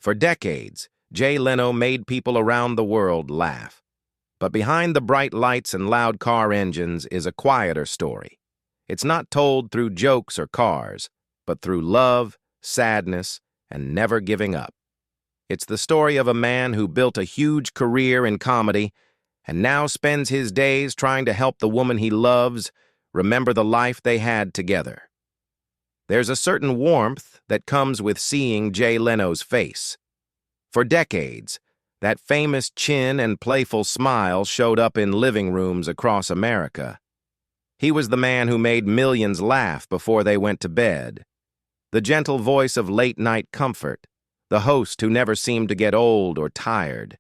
For decades, Jay Leno made people around the world laugh. But behind the bright lights and loud car engines is a quieter story. It's not told through jokes or cars, but through love, sadness, and never giving up. It's the story of a man who built a huge career in comedy and now spends his days trying to help the woman he loves remember the life they had together. There's a certain warmth that comes with seeing Jay Leno's face. For decades, that famous chin and playful smile showed up in living rooms across America. He was the man who made millions laugh before they went to bed, the gentle voice of late-night comfort, the host who never seemed to get old or tired.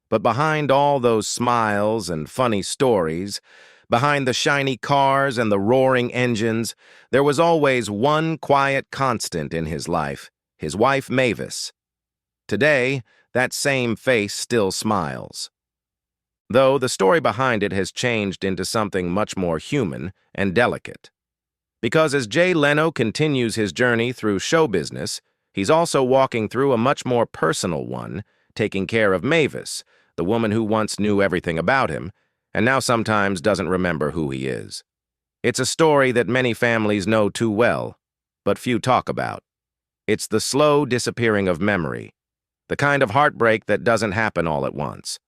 But behind all those smiles and funny stories, behind the shiny cars and the roaring engines, there was always one quiet constant in his life, his wife Mavis. Today, that same face still smiles. Though the story behind it has changed into something much more human and delicate. Because as Jay Leno continues his journey through show business, he's also walking through a much more personal one, taking care of Mavis, the woman who once knew everything about him, and now sometimes doesn't remember who he is. It's a story that many families know too well, but few talk about. It's the slow disappearing of memory, the kind of heartbreak that doesn't happen all at once.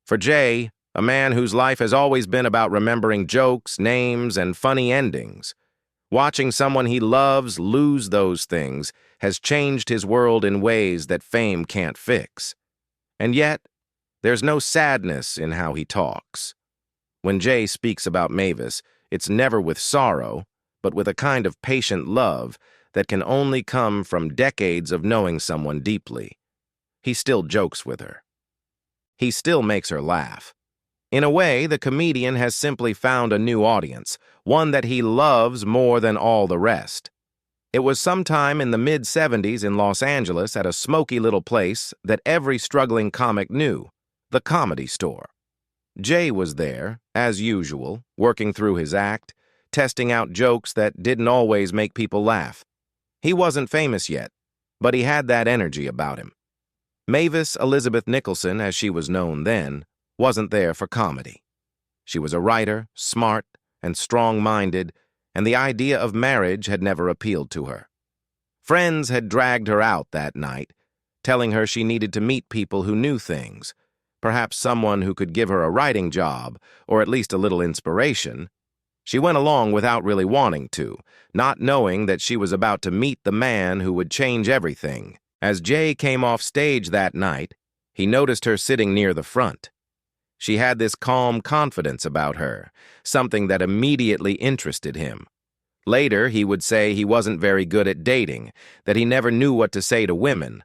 For Jay, a man whose life has always been about remembering jokes, names, and funny endings, watching someone he loves lose those things has changed his world in ways that fame can't fix. And yet, there's no sadness in how he talks. When Jay speaks about Mavis, it's never with sorrow, but with a kind of patient love that can only come from decades of knowing someone deeply. He still jokes with her. He still makes her laugh. In a way, the comedian has simply found a new audience, one that he loves more than all the rest. It was sometime in the mid-70s in Los Angeles at a smoky little place that every struggling comic knew, the Comedy Store. Jay was there, as usual, working through his act, testing out jokes that didn't always make people laugh. He wasn't famous yet, but he had that energy about him. Mavis Elizabeth Nicholson, as she was known then, wasn't there for comedy. She was a writer, smart and strong-minded, and the idea of marriage had never appealed to her. Friends had dragged her out that night, telling her she needed to meet people who knew things, perhaps someone who could give her a writing job, or at least a little inspiration. She went along without really wanting to, not knowing that she was about to meet the man who would change everything. As Jay came off stage that night, he noticed her sitting near the front. She had this calm confidence about her, something that immediately interested him. Later, he would say he wasn't very good at dating, that he never knew what to say to women.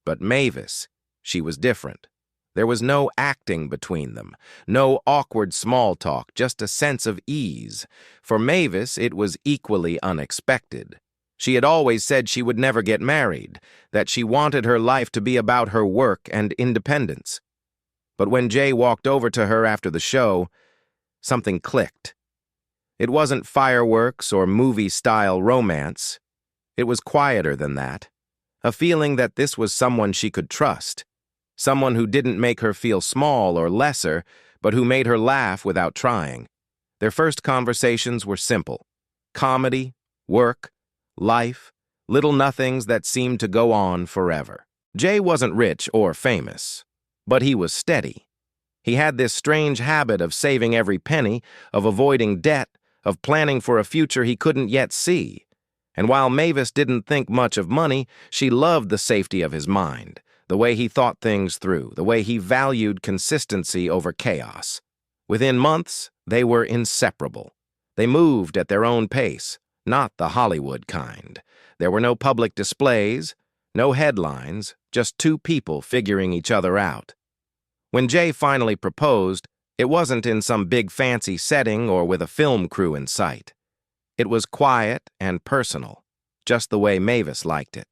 But Mavis, she was different. There was no acting between them, no awkward small talk, just a sense of ease. For Mavis, it was equally unexpected. She had always said she would never get married, that she wanted her life to be about her work and independence. But when Jay walked over to her after the show, something clicked. It wasn't fireworks or movie-style romance. It was quieter than that, a feeling that this was someone she could trust. Someone who didn't make her feel small or lesser, but who made her laugh without trying. Their first conversations were simple. Comedy, work, life, little nothings that seemed to go on forever. Jay wasn't rich or famous, but he was steady. He had this strange habit of saving every penny, of avoiding debt, of planning for a future he couldn't yet see. And while Mavis didn't think much of money, she loved the safety of his mind, the way he thought things through, the way he valued consistency over chaos. Within months, they were inseparable. They moved at their own pace, not the Hollywood kind. There were no public displays, no headlines, just two people figuring each other out. When Jay finally proposed, it wasn't in some big fancy setting or with a film crew in sight. It was quiet and personal, just the way Mavis liked it.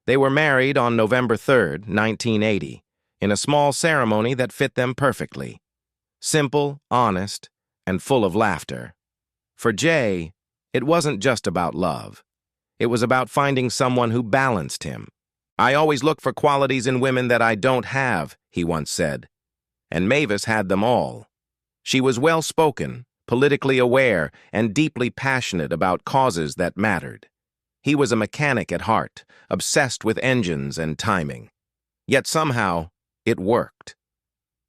They were married on November 3rd, 1980, in a small ceremony that fit them perfectly. Simple, honest, and full of laughter. For Jay, it wasn't just about love. It was about finding someone who balanced him. "I always look for qualities in women that I don't have," he once said. And Mavis had them all. She was well-spoken, politically aware, and deeply passionate about causes that mattered. He was a mechanic at heart, obsessed with engines and timing. Yet somehow, it worked.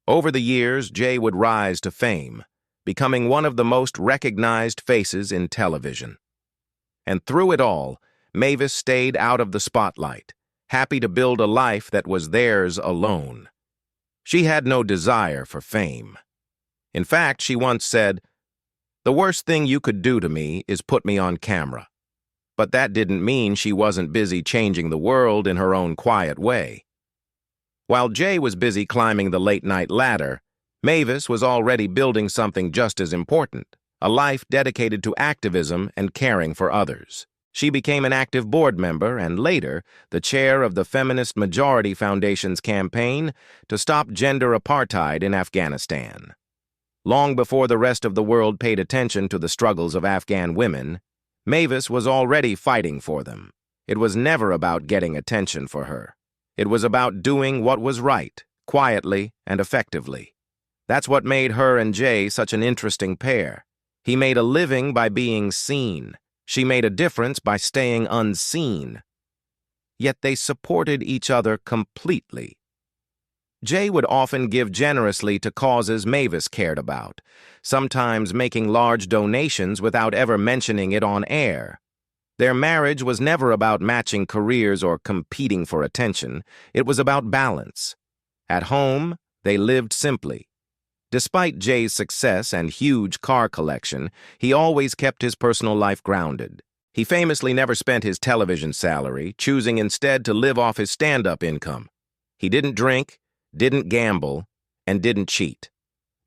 Over the years, Jay would rise to fame, becoming one of the most recognized faces in television. And through it all, Mavis stayed out of the spotlight, happy to build a life that was theirs alone. She had no desire for fame. In fact, she once said, "The worst thing you could do to me is put me on camera." But that didn't mean she wasn't busy changing the world in her own quiet way. While Jay was busy climbing the late-night ladder, Mavis was already building something just as important, a life dedicated to activism and caring for others. She became an active board member and later the chair of the Feminist Majority Foundation's campaign to stop gender apartheid in Afghanistan. Long before the rest of the world paid attention to the struggles of Afghan women, Mavis was already fighting for them. It was never about getting attention for her. It was about doing what was right, quietly and effectively. That's what made her and Jay such an interesting pair. He made a living by being seen. She made a difference by staying unseen. Yet they supported each other completely. Jay would often give generously to causes Mavis cared about, sometimes making large donations without ever mentioning it on air. Their marriage was never about matching careers or competing for attention. It was about balance. At home, they lived simply. Despite Jay's success and huge car collection, he always kept his personal life grounded. He famously never spent his television salary, choosing instead to live off his stand-up income. He didn't drink, didn't gamble, and didn't cheat.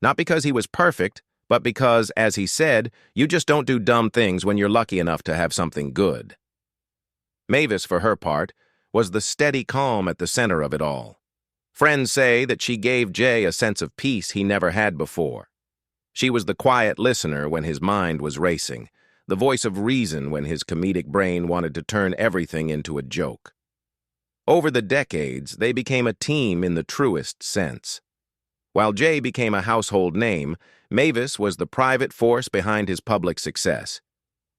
Not because he was perfect, but because, as he said, you just don't do dumb things when you're lucky enough to have something good. Mavis, for her part, was the steady calm at the center of it all. Friends say that she gave Jay a sense of peace he never had before. She was the quiet listener when his mind was racing, the voice of reason when his comedic brain wanted to turn everything into a joke. Over the decades, they became a team in the truest sense. While Jay became a household name, Mavis was the private force behind his public success.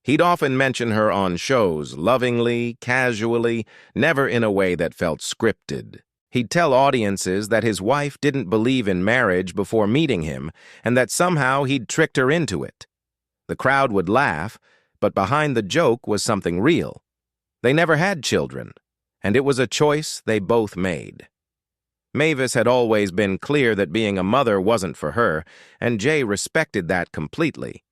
He'd often mention her on shows, lovingly, casually, never in a way that felt scripted. He'd tell audiences that his wife didn't believe in marriage before meeting him, and that somehow he'd tricked her into it. The crowd would laugh, but behind the joke was something real. They never had children, and it was a choice they both made. Mavis had always been clear that being a mother wasn't for her, and Jay respected that completely.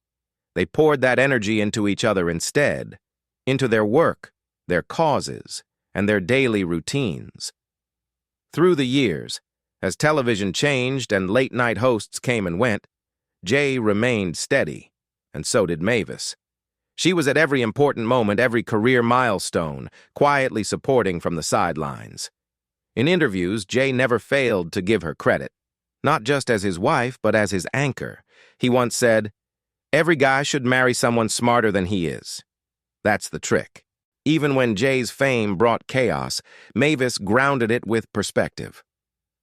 They poured that energy into each other instead, into their work, their causes, and their daily routines. Through the years, as television changed and late-night hosts came and went, Jay remained steady, and so did Mavis. She was at every important moment, every career milestone, quietly supporting from the sidelines. In interviews, Jay never failed to give her credit, not just as his wife, but as his anchor. He once said, "Every guy should marry someone smarter than he is." That's the trick. Even when Jay's fame brought chaos, Mavis grounded it with perspective.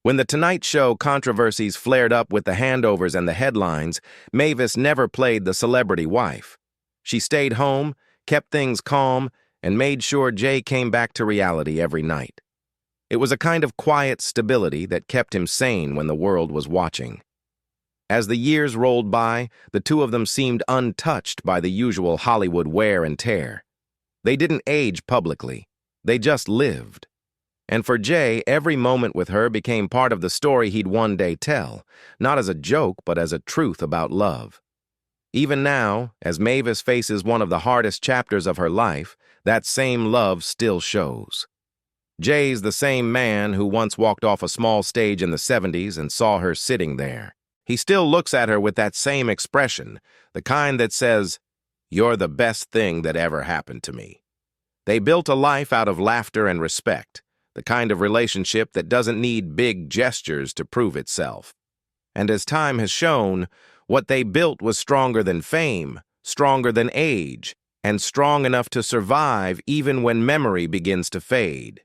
When The Tonight Show controversies flared up with the handovers and the headlines, Mavis never played the celebrity wife. She stayed home, kept things calm, and made sure Jay came back to reality every night. It was a kind of quiet stability that kept him sane when the world was watching. As the years rolled by, the two of them seemed untouched by the usual Hollywood wear and tear. They didn't age publicly. They just lived. And for Jay, every moment with her became part of the story he'd one day tell, not as a joke, but as a truth about love. Even now, as Mavis faces one of the hardest chapters of her life, that same love still shows. Jay's the same man who once walked off a small stage in the 70s and saw her sitting there. He still looks at her with that same expression, the kind that says, "You're the best thing that ever happened to me." They built a life out of laughter and respect, the kind of relationship that doesn't need big gestures to prove itself. And as time has shown, what they built was stronger than fame, stronger than age, and strong enough to survive even when memory begins to fade.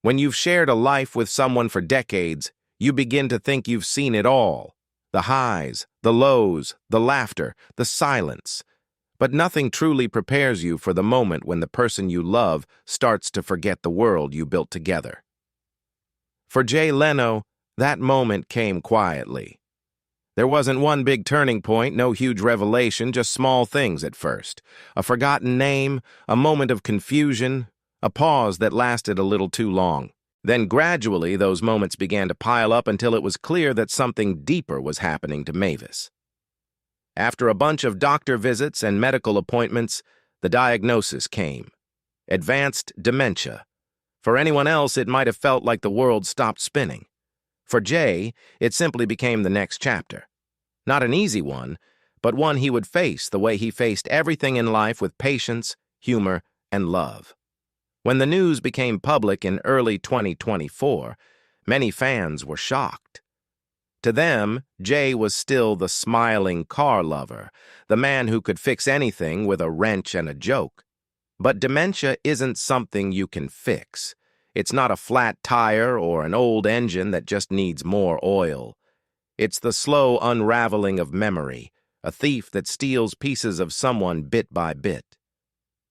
When you've shared a life with someone for decades, you begin to think you've seen it all. The highs, the lows, the laughter, the silence. But nothing truly prepares you for the moment when the person you love starts to forget the world you built together. For Jay Leno, that moment came quietly. There wasn't one big turning point, no huge revelation, just small things at first. A forgotten name, a moment of confusion, a pause that lasted a little too long. Then gradually those moments began to pile up until it was clear that something deeper was happening to Mavis. After a bunch of doctor visits and medical appointments, the diagnosis came. Advanced dementia. For anyone else, it might have felt like the world stopped spinning. For Jay, it simply became the next chapter. Not an easy one, but one he would face the way he faced everything in life with patience, humor, and love. When the news became public in early 2024, many fans were shocked. To them, Jay was still the smiling car lover, the man who could fix anything with a wrench and a joke. But dementia isn't something you can fix. It's not a flat tire or an old engine that just needs more oil. It's the slow unraveling of memory, a thief that steals pieces of someone bit by bit.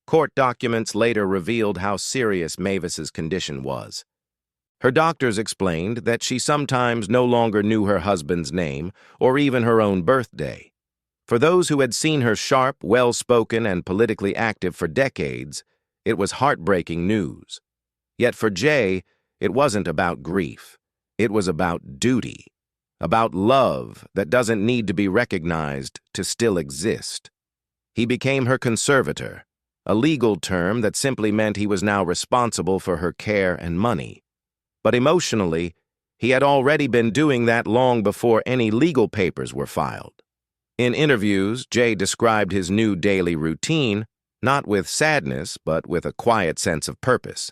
Court documents later revealed how serious Mavis's condition was. Her doctors explained that she sometimes no longer knew her husband's name or even her own birthday. For those who had seen her sharp, well-spoken, and politically active for decades, it was heartbreaking news. Yet for Jay, it wasn't about grief. It was about duty, about love that doesn't need to be recognized to still exist. He became her conservator, a legal term that simply meant he was now responsible for her care and money. But emotionally, he had already been doing that long before any legal papers were filed. In interviews, Jay described his new daily routine, not with sadness, but with a quiet sense of purpose.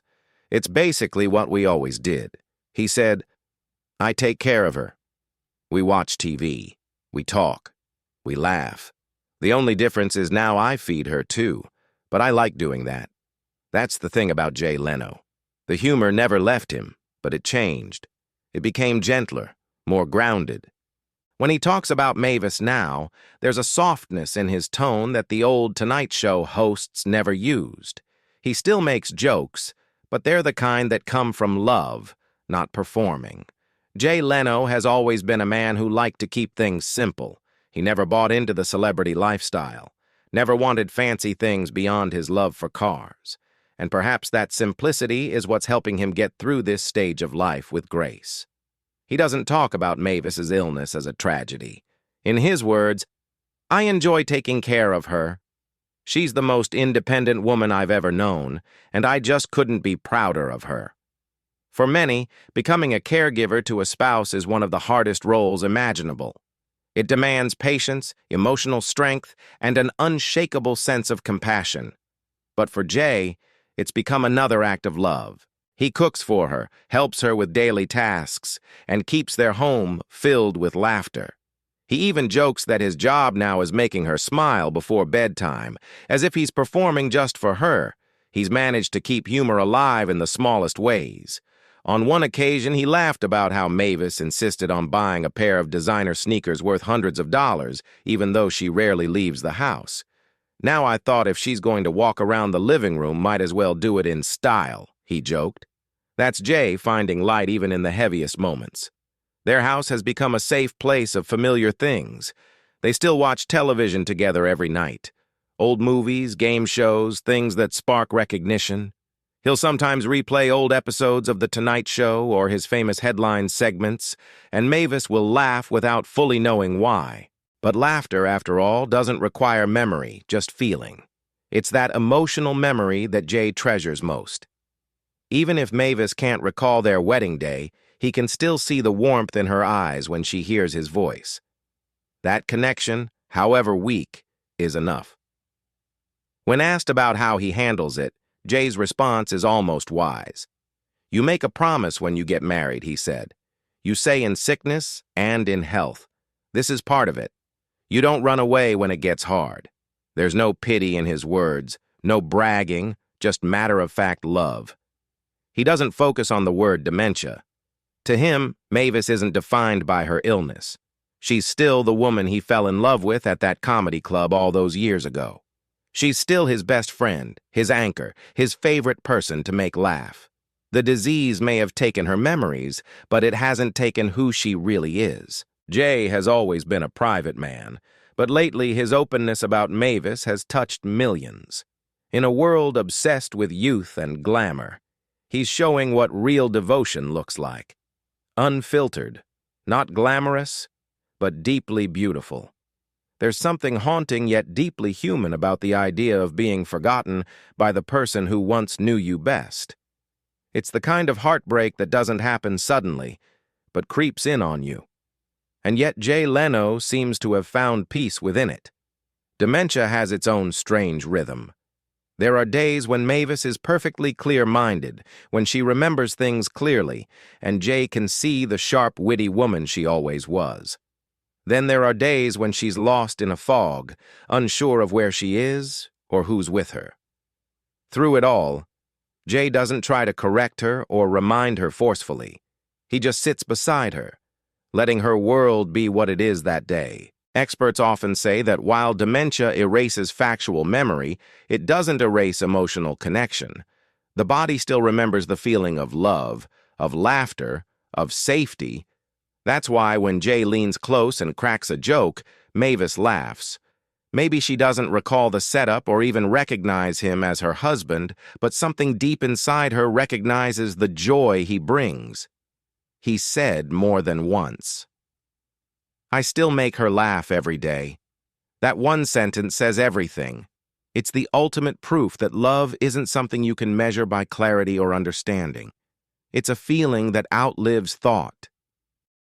It's basically what we always did. He said, "I take care of her. We watch TV. We talk. We laugh. The only difference is now I feed her too, but I like doing that." That's the thing about Jay Leno. The humor never left him, but it changed. It became gentler, more grounded. When he talks about Mavis now, there's a softness in his tone that the old Tonight Show hosts never used. He still makes jokes, but they're the kind that come from love, not performing. Jay Leno has always been a man who liked to keep things simple. He never bought into the celebrity lifestyle, never wanted fancy things beyond his love for cars. And perhaps that simplicity is what's helping him get through this stage of life with grace. He doesn't talk about Mavis's illness as a tragedy. In his words, "I enjoy taking care of her. She's the most independent woman I've ever known, and I just couldn't be prouder of her." For many, becoming a caregiver to a spouse is one of the hardest roles imaginable. It demands patience, emotional strength, and an unshakable sense of compassion. But for Jay, it's become another act of love. He cooks for her, helps her with daily tasks, and keeps their home filled with laughter. He even jokes that his job now is making her smile before bedtime, as if he's performing just for her. He's managed to keep humor alive in the smallest ways. On one occasion, he laughed about how Mavis insisted on buying a pair of designer sneakers worth hundreds of dollars, even though she rarely leaves the house. "Now I thought if she's going to walk around the living room, might as well do it in style," he joked. That's Jay finding light even in the heaviest moments. Their house has become a safe place of familiar things. They still watch television together every night. Old movies, game shows, things that spark recognition. He'll sometimes replay old episodes of The Tonight Show or his famous headline segments, and Mavis will laugh without fully knowing why. But laughter, after all, doesn't require memory, just feeling. It's that emotional memory that Jay treasures most. Even if Mavis can't recall their wedding day, he can still see the warmth in her eyes when she hears his voice. That connection, however weak, is enough. When asked about how he handles it, Jay's response is almost wise. "You make a promise when you get married," he said. "You say in sickness and in health. This is part of it. You don't run away when it gets hard." There's no pity in his words, no bragging, just matter-of-fact love. He doesn't focus on the word dementia. To him, Mavis isn't defined by her illness. She's still the woman he fell in love with at that comedy club all those years ago. She's still his best friend, his anchor, his favorite person to make laugh. The disease may have taken her memories, but it hasn't taken who she really is. Jay has always been a private man, but lately his openness about Mavis has touched millions. In a world obsessed with youth and glamour, he's showing what real devotion looks like. Unfiltered, not glamorous, but deeply beautiful. There's something haunting yet deeply human about the idea of being forgotten by the person who once knew you best. It's the kind of heartbreak that doesn't happen suddenly, but creeps in on you. And yet Jay Leno seems to have found peace within it. Dementia has its own strange rhythm. There are days when Mavis is perfectly clear-minded, when she remembers things clearly, and Jay can see the sharp, witty woman she always was. Then there are days when she's lost in a fog, unsure of where she is or who's with her. Through it all, Jay doesn't try to correct her or remind her forcefully. He just sits beside her, letting her world be what it is that day. Experts often say that while dementia erases factual memory, it doesn't erase emotional connection. The body still remembers the feeling of love, of laughter, of safety. That's why when Jay leans close and cracks a joke, Mavis laughs. Maybe she doesn't recall the setup or even recognize him as her husband, but something deep inside her recognizes the joy he brings. He said more than once, "I still make her laugh every day." That one sentence says everything. It's the ultimate proof that love isn't something you can measure by clarity or understanding. It's a feeling that outlives thought.